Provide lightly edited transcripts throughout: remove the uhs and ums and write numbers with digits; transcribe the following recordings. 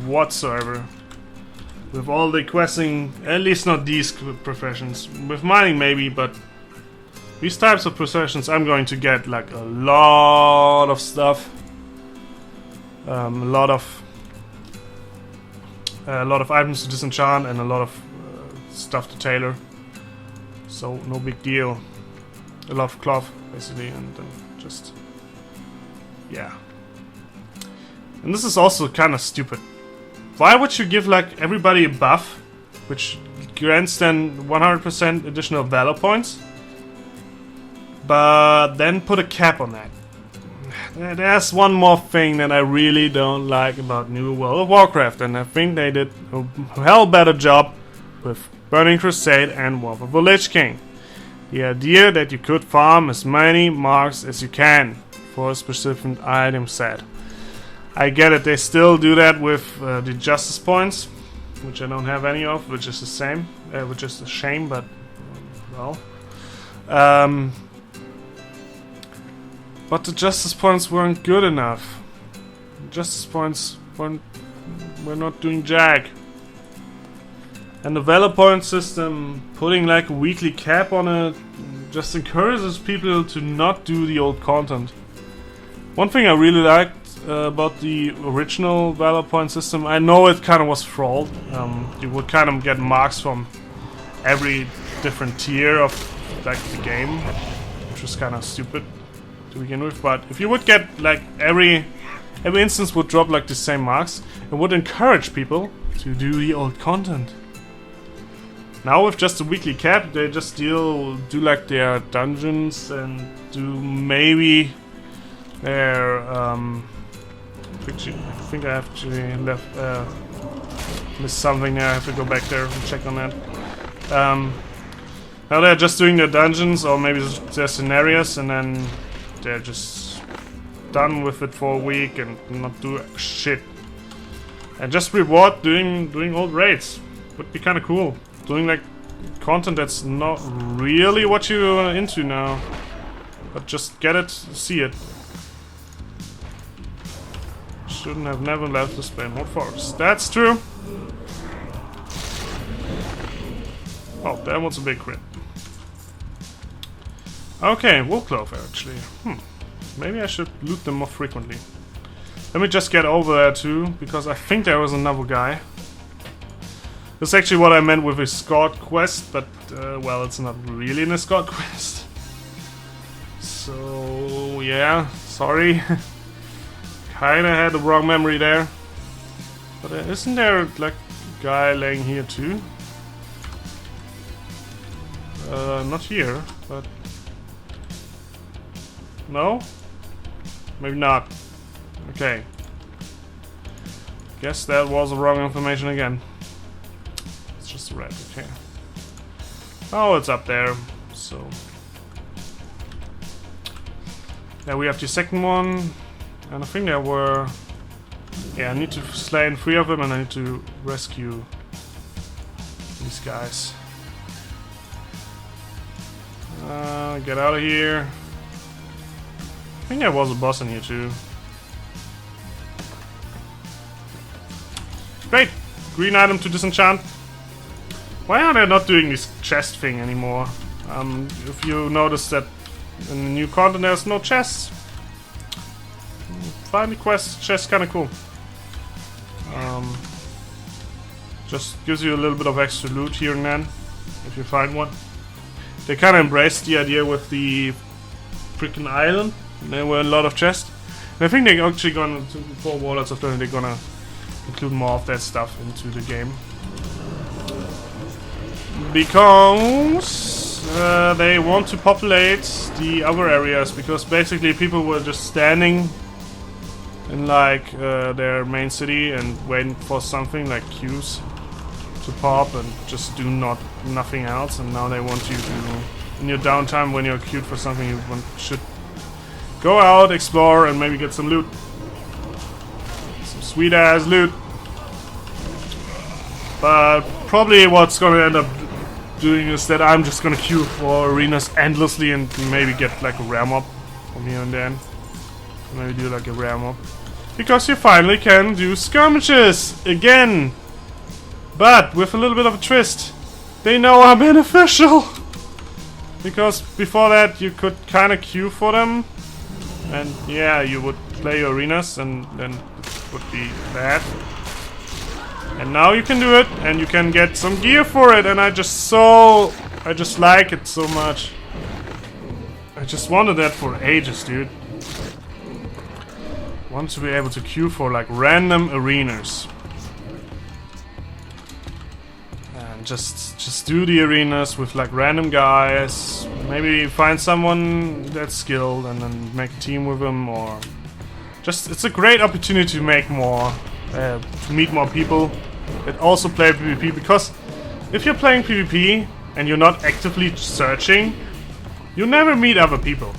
whatsoever. With all the questing, at least not these professions. With mining maybe, but these types of professions I'm going to get like a lot of stuff. A lot of items to disenchant and a lot of stuff to tailor. So no big deal. A lot of cloth basically, and then just yeah. And this is also kind of stupid. Why would you give like everybody a buff, which grants then 100% additional valor points, but then put a cap on that? There's one more thing that I really don't like about New World of Warcraft, and I think they did a hell better job with Burning Crusade and War of the Lich King. The idea that you could farm as many marks as you can for a specific item set. I get it, they still do that with the justice points, which I don't have any of, which is the same, which is a shame, but well. But the justice points weren't good enough. Justice points were not doing jack. And the valor point system, putting like a weekly cap on it, just encourages people to not do the old content. One thing I really liked about the original valor point system, I know it kind of was fraught. You would kind of get marks from every different tier of like the game, which was kind of stupid to begin with. But if you would get like every instance would drop like the same marks, it would encourage people to do the old content. Now with just a weekly cap, they just do like their dungeons and do maybe their I think I actually missed something there. I have to go back there and check on that. Now they're just doing their dungeons or maybe their scenarios, and then they're just done with it for a week and not do shit. And just reward doing old raids would be kind of cool. Doing like content that's not really what you're into now, but just get it, see it. Shouldn't have never left the Spainhold Forest. That's true. Oh, that was a big crit. Okay, Woolcloth actually. Maybe I should loot them more frequently. Let me just get over there too, because I think there was another guy. That's actually what I meant with a escort quest, but well, it's not really an escort quest. So yeah, sorry. Kinda had the wrong memory there. But isn't there like a guy laying here too? Not here, but no? Maybe not. Okay. Guess that was the wrong information again. It's just red, okay. Oh, it's up there, so. Yeah, we have the second one. And I think there were... Yeah, I need to slay 3 of them and I need to rescue these guys. Get out of here. I think there was a boss in here too. Great! Green item to disenchant. Why are they not doing this chest thing anymore? If you notice that in the new content there's no chests. Find the quest chest kinda cool. Just gives you a little bit of extra loot here and then, if you find one. They kinda embraced the idea with the freaking island. There were a lot of chests. And I think they're actually gonna, for Warlords of Thunder, they're gonna include more of that stuff into the game. Because they want to populate the other areas, because basically people were just standing in like their main city and waiting for something like queues to pop and just do nothing else, and now they want you to, in your downtime when you're queued for something, you should go out, explore, and maybe get some loot. Some sweet ass loot. But probably what's gonna end up doing is that I'm just gonna queue for arenas endlessly and maybe get like a rare mob from here and then. Maybe do like a rare mob. Because you finally can do skirmishes again. But with a little bit of a twist. They now are beneficial. Because before that you could kind of queue for them. And yeah, you would play your arenas and then it would be bad. And now you can do it and you can get some gear for it. And I just like it so much. I just wanted that for ages, dude. Want to be able to queue for like random arenas. And just do the arenas with like random guys. Maybe find someone that's skilled and then make a team with them, or just it's a great opportunity to make more, to meet more people that also play PvP. Because if you're playing PvP and you're not actively searching, you never meet other people.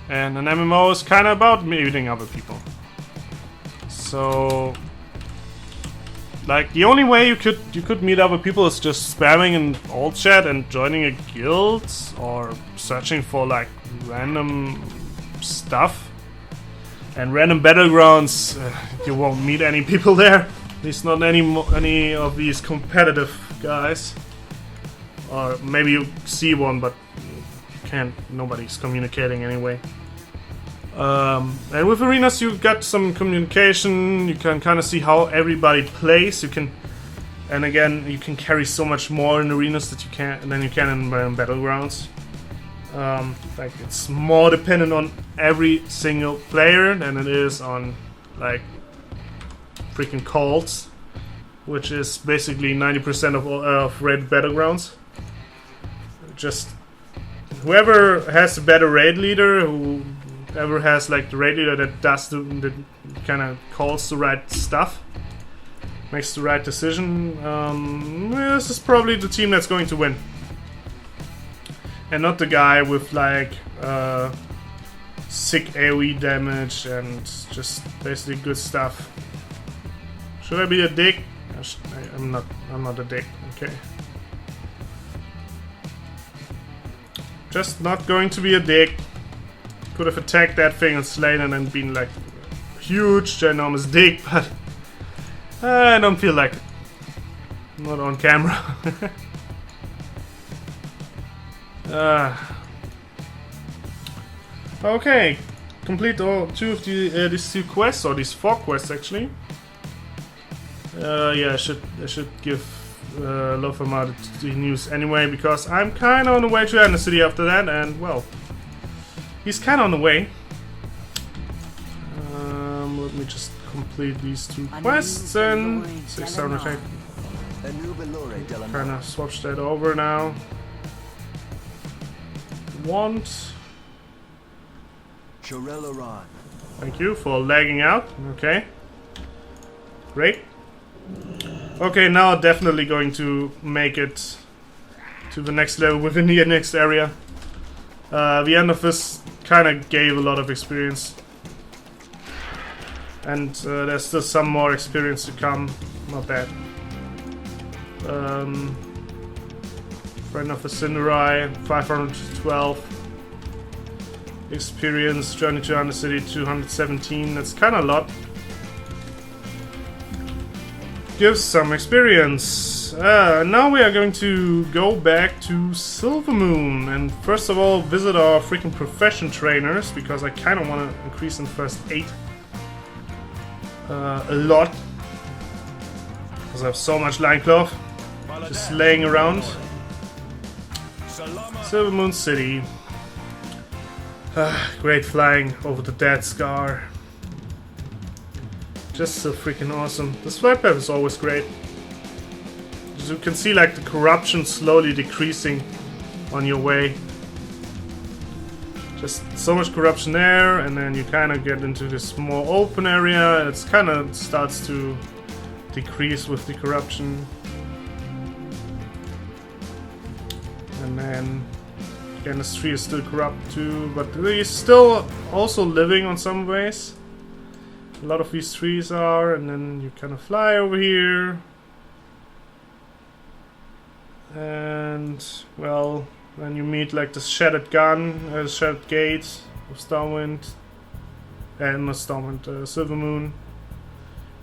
And an MMO is kind of about meeting other people. So, like, the only way you could meet other people is just spamming in alt chat and joining a guild, or searching for like random stuff. And random battlegrounds, you won't meet any people there. At least not any of these competitive guys. Or maybe you see one, but nobody's communicating anyway. And with arenas you got some communication, you can kind of see how everybody plays, and again you can carry so much more in arenas than you can in battlegrounds. Like, it's more dependent on every single player than it is on like freaking cults, which is basically 90% of raid battlegrounds. Just whoever has a better raid leader, whoever has like the raid leader that does the kind of calls the right stuff, makes the right decision, this is probably the team that's going to win. And not the guy with like sick AoE damage and just basically good stuff. Should I be a dick? I'm not a dick, okay. Just not going to be a dick. Could have attacked that thing and slain and then been like a huge, ginormous dick, but I don't feel like it. Not on camera. Okay, complete all these two quests, or these 4 quests actually. Yeah, I should give Lofamar the news anyway, because I'm kind of on the way to end the city after that, and well, he's kind of on the way. Let me just complete these 2 quests and 600 attack. Kind of switch that over now. Thank you for lagging out. Okay. Great. Okay, now definitely going to make it to the next level within the next area. The end of this kind of gave a lot of experience. And there's still some more experience to come. Not bad. Friend of the Cinderai, 512. Experience, Journey to Undercity, 217. That's kind of a lot. Gives some experience. Now we are going to go back to Silvermoon, and first of all visit our freaking profession trainers, because I kind of want to increase in first aid a lot, because I have so much line cloth just laying around. Silvermoon City. Great flying over the Dead Scar. Just so freaking awesome. The flight path is always great. As you can see, like, the corruption slowly decreasing on your way. Just so much corruption there, and then you kind of get into this more open area. It's kind of starts to decrease with the corruption. And then again, this tree is still corrupt too, but he's still also living on some ways. A lot of these trees are, and then you kind of fly over here. And, well, then you meet like this shattered gun, shattered gate of Starwind. not Stormwind, Silver Moon,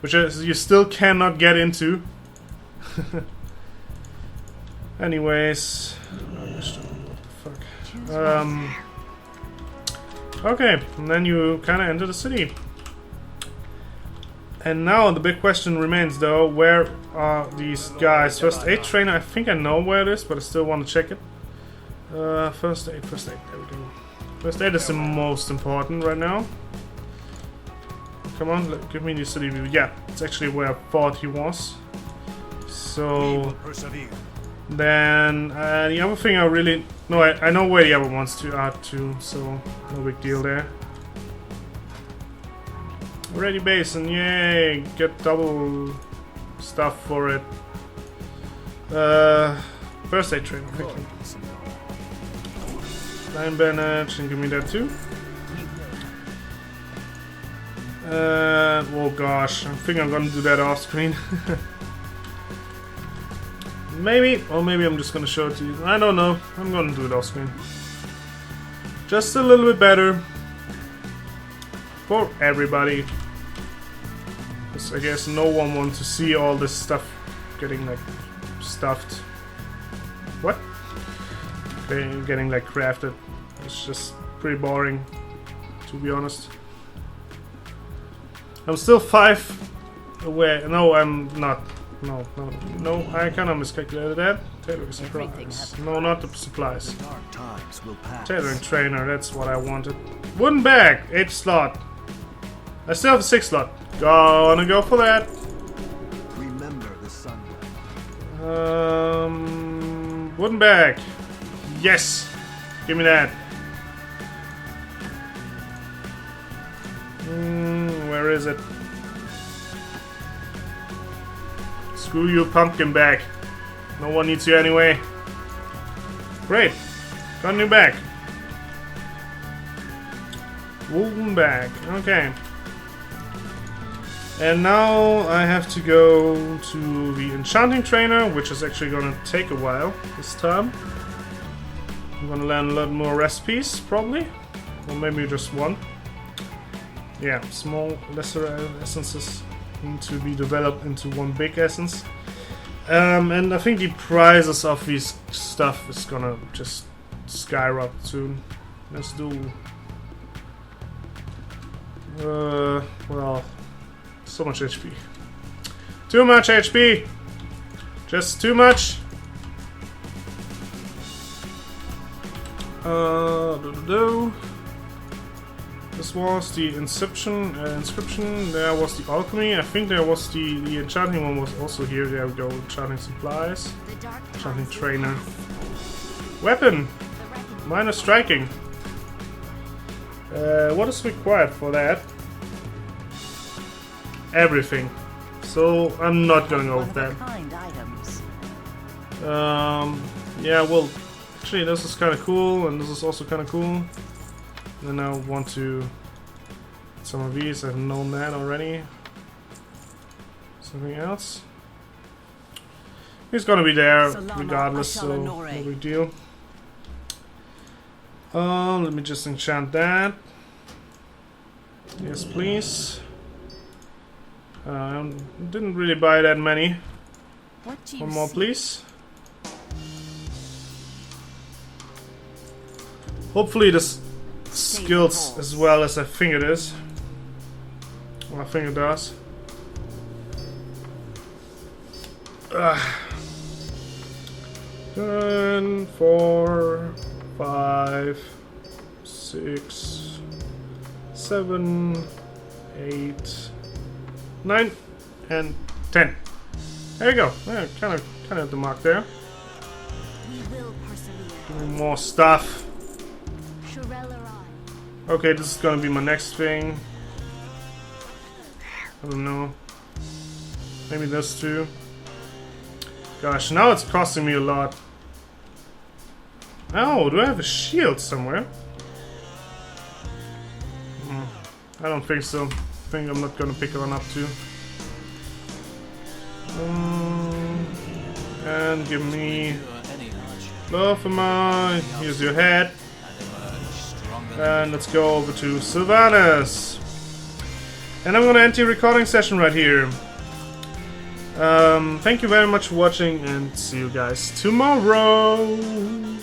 which you still cannot get into. Anyways, what the fuck? Okay, and then you kind of enter the city. And now the big question remains, though, where are these guys? First aid trainer, I think I know where it is, but I still want to check it. First aid, there we go. First aid is the most important right now. Come on, give me the city view. Yeah, it's actually where I thought he was. So then the other thing I really... No, I know where the other ones are too, so no big deal there. Ready basin, yay! Get double stuff for it. First aid training, thank you. Line bandage, and give me that too. Oh gosh, I think I'm gonna do that off screen. Maybe, or maybe I'm just gonna show it to you. I don't know. I'm gonna do it off screen. Just a little bit better for everybody. Because I guess no one wants to see all this stuff getting like stuffed. What? Getting like crafted. It's just pretty boring, to be honest. I'm still 5 away. No, I'm not. No, I kind of miscalculated that. Tailoring supplies. No, not the supplies. Tailoring trainer, that's what I wanted. Wooden bag, 8 slot. I still have a 6 slot. Gonna go for that. Remember the sun. Wooden bag. Yes. Give me that. Where is it? Screw you, pumpkin bag. No one needs you anyway. Great. Got a new bag. Wooden bag. Okay. And now I have to go to the enchanting trainer, which is actually gonna take a while this time. I'm gonna learn a lot more recipes, probably. Or maybe just one. Yeah, small, lesser essences need to be developed into one big essence. And I think the prices of this stuff is gonna just skyrocket soon. Let's do... well... So much HP. Too much HP! Just too much! This was the inscription. There was the alchemy. I think there was the enchanting one was also here. There we go. Enchanting supplies. Enchanting trainer. Weapon. Minor striking. What is required for that? Everything. So I'm not gonna go with that. Yeah. Well, actually, this is kind of cool, and this is also kind of cool. Then I want to some of these. I've known that already. Something else. He's gonna be there regardless, so no big deal. Let me just enchant that. Yes, please. Didn't really buy that many. One more, please. Hopefully this skills as well as I think it is. Well, I think it does. 10, 4, 5, 6, 7, 8, 9, and 10. There you go. Yeah, kind of at the mark there. More stuff. Okay, this is gonna be my next thing. I don't know. Maybe this too. Gosh, now it's costing me a lot. Oh, do I have a shield somewhere? I don't think so. I think I'm not gonna pick one up too. And give me love for mine. Here's your head. And let's go over to Sylvanas. And I'm gonna end the recording session right here. Thank you very much for watching, and see you guys tomorrow.